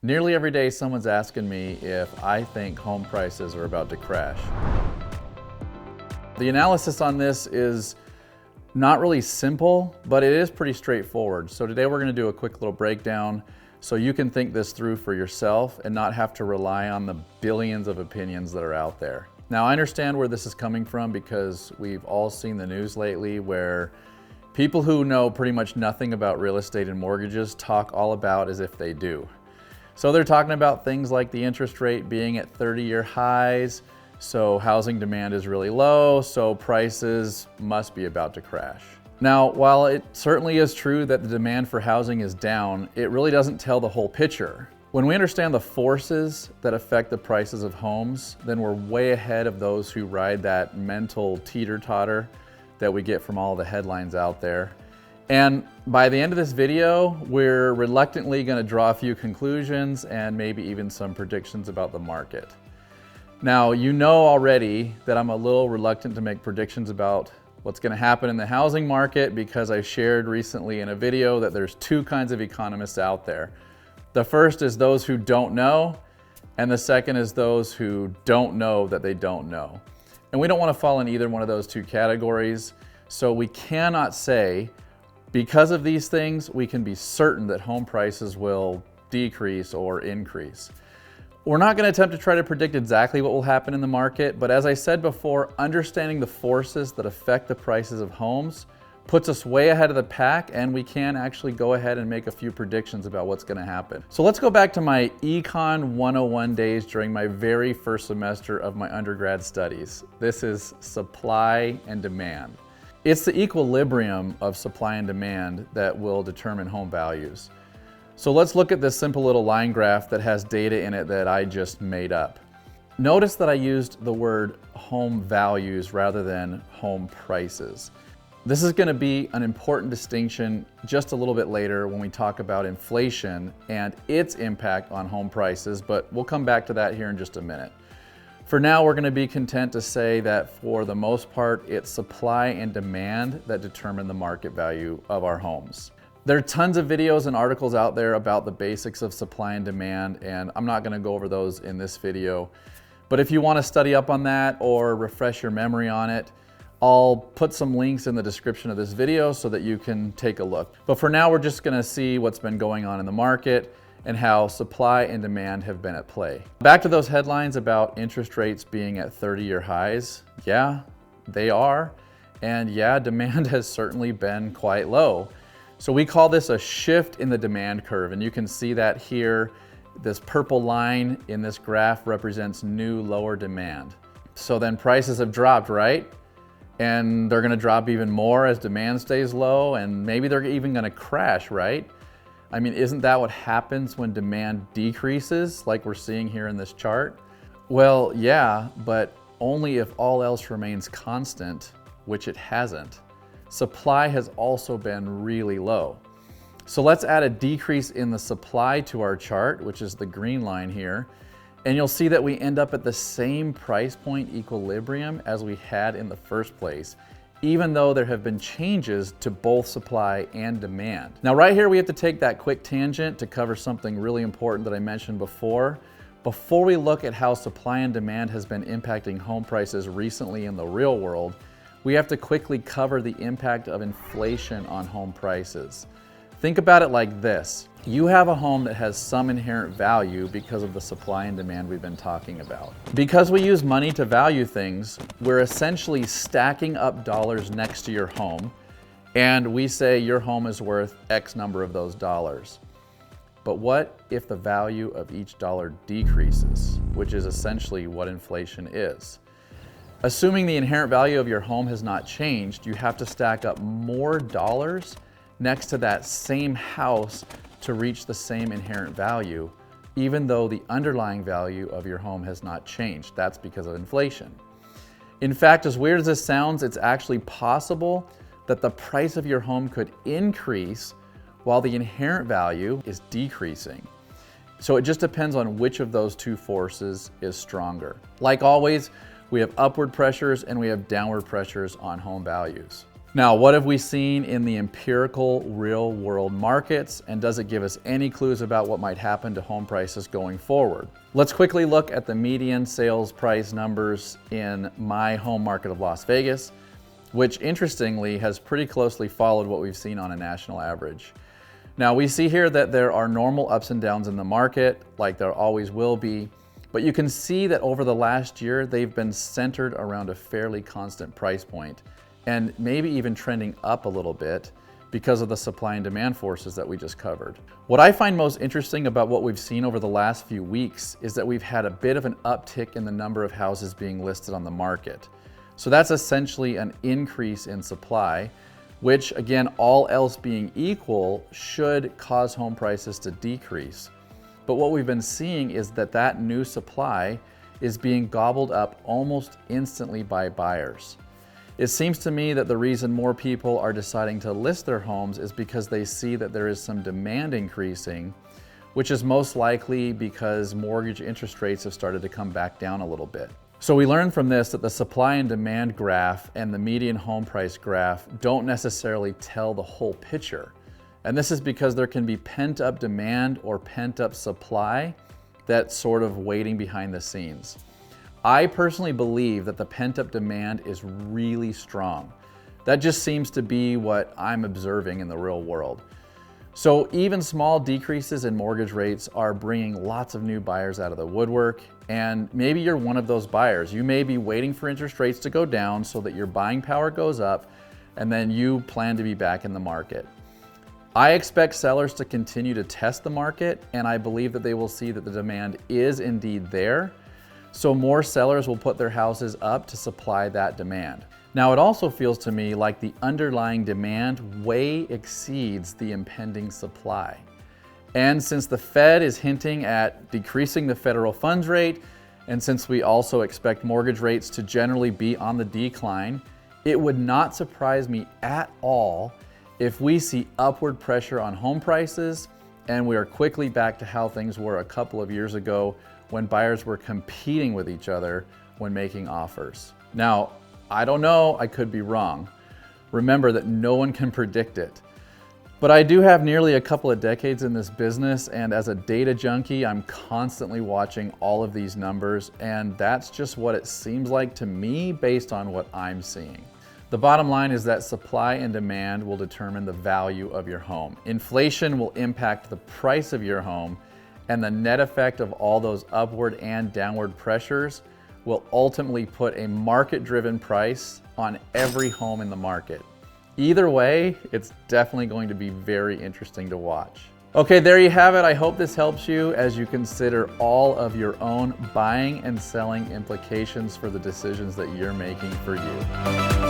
Nearly every day someone's asking me if I think home prices are about to crash. The analysis on this is not really simple, but it is pretty straightforward. So today we're going to do a quick little breakdown so you can think this through for yourself and not have to rely on the billions of opinions that are out there. Now, I understand where this is coming from because we've all seen the news lately where people who know pretty much nothing about real estate and mortgages talk all about as if they do. So they're talking about things like the interest rate being at 30-year highs, so housing demand is really low, so prices must be about to crash. Now, while it certainly is true that the demand for housing is down, it really doesn't tell the whole picture. When we understand the forces that affect the prices of homes, then we're way ahead of those who ride that mental teeter-totter that we get from all the headlines out there. And by the end of this video, we're reluctantly going to draw a few conclusions and maybe even some predictions about the market. Now, you know already that I'm a little reluctant to make predictions about what's going to happen in the housing market because I shared recently in a video that there's two kinds of economists out there. The first is those who don't know, and the second is those who don't know that they don't know. And we don't want to fall in either one of those two categories, so we cannot say because of these things, we can be certain that home prices will decrease or increase. We're not going to attempt to try to predict exactly what will happen in the market, but as I said before, understanding the forces that affect the prices of homes puts us way ahead of the pack, and we can actually go ahead and make a few predictions about what's going to happen. So let's go back to my Econ 101 days during my very first semester of my undergrad studies. This is supply and demand. It's the equilibrium of supply and demand that will determine home values. So let's look at this simple little line graph that has data in it that I just made up. Notice that I used the word home values rather than home prices. This is going to be an important distinction just a little bit later when we talk about inflation and its impact on home prices, but we'll come back to that here in just a minute. For now, we're going to be content to say that for the most part, it's supply and demand that determine the market value of our homes. There are tons of videos and articles out there about the basics of supply and demand, and I'm not going to go over those in this video. But if you want to study up on that or refresh your memory on it, I'll put some links in the description of this video so that you can take a look. But for now, we're just going to see what's been going on in the market and how supply and demand have been at play. Back to those headlines about interest rates being at 30-year highs. Yeah, they are. And yeah, demand has certainly been quite low. So we call this a shift in the demand curve. And you can see that here. This purple line in this graph represents new lower demand. So then prices have dropped, right? And they're gonna drop even more as demand stays low, and maybe they're even gonna crash, right? I mean, isn't that what happens when demand decreases, like we're seeing here in this chart? Well, yeah, but only if all else remains constant, which it hasn't. Supply has also been really low. So let's add a decrease in the supply to our chart, which is the green line here, and you'll see that we end up at the same price point equilibrium as we had in the first place, even though there have been changes to both supply and demand. Now right here we have to take that quick tangent to cover something really important that I mentioned before. Before we look at how supply and demand has been impacting home prices recently in the real world, we have to quickly cover the impact of inflation on home prices. Think about it like this. You have a home that has some inherent value because of the supply and demand we've been talking about. Because we use money to value things, we're essentially stacking up dollars next to your home, and we say your home is worth X number of those dollars. But what if the value of each dollar decreases, which is essentially what inflation is? Assuming the inherent value of your home has not changed, you have to stack up more dollars next to that same house to reach the same inherent value, even though the underlying value of your home has not changed. That's because of inflation. In fact, as weird as this sounds, it's actually possible that the price of your home could increase while the inherent value is decreasing. So it just depends on which of those two forces is stronger. Like always, we have upward pressures and we have downward pressures on home values. Now, what have we seen in the empirical real world markets, and does it give us any clues about what might happen to home prices going forward? Let's quickly look at the median sales price numbers in my home market of Las Vegas, which interestingly has pretty closely followed what we've seen on a national average. Now, we see here that there are normal ups and downs in the market, like there always will be, but you can see that over the last year, they've been centered around a fairly constant price point, and maybe even trending up a little bit because of the supply and demand forces that we just covered. What I find most interesting about what we've seen over the last few weeks is that we've had a bit of an uptick in the number of houses being listed on the market. So that's essentially an increase in supply, which again, all else being equal, should cause home prices to decrease. But what we've been seeing is that that new supply is being gobbled up almost instantly by buyers. It seems to me that the reason more people are deciding to list their homes is because they see that there is some demand increasing, which is most likely because mortgage interest rates have started to come back down a little bit. So we learned from this that the supply and demand graph and the median home price graph don't necessarily tell the whole picture. And this is because there can be pent up demand or pent up supply that's sort of waiting behind the scenes. I personally believe that the pent-up demand is really strong. That just seems to be what I'm observing in the real world. So even small decreases in mortgage rates are bringing lots of new buyers out of the woodwork, and maybe you're one of those buyers. You may be waiting for interest rates to go down so that your buying power goes up, and then you plan to be back in the market. I expect sellers to continue to test the market, and I believe that they will see that the demand is indeed there. So more sellers will put their houses up to supply that demand. Now, it also feels to me like the underlying demand way exceeds the impending supply. And since the Fed is hinting at decreasing the federal funds rate, and since we also expect mortgage rates to generally be on the decline, it would not surprise me at all if we see upward pressure on home prices and we are quickly back to how things were a couple of years ago when buyers were competing with each other when making offers. Now, I don't know, I could be wrong. Remember that no one can predict it. But I do have nearly a couple of decades in this business, and as a data junkie, I'm constantly watching all of these numbers, and that's just what it seems like to me based on what I'm seeing. The bottom line is that supply and demand will determine the value of your home. Inflation will impact the price of your home, and the net effect of all those upward and downward pressures will ultimately put a market-driven price on every home in the market. Either way, it's definitely going to be very interesting to watch. Okay, there you have it. I hope this helps you as you consider all of your own buying and selling implications for the decisions that you're making for you.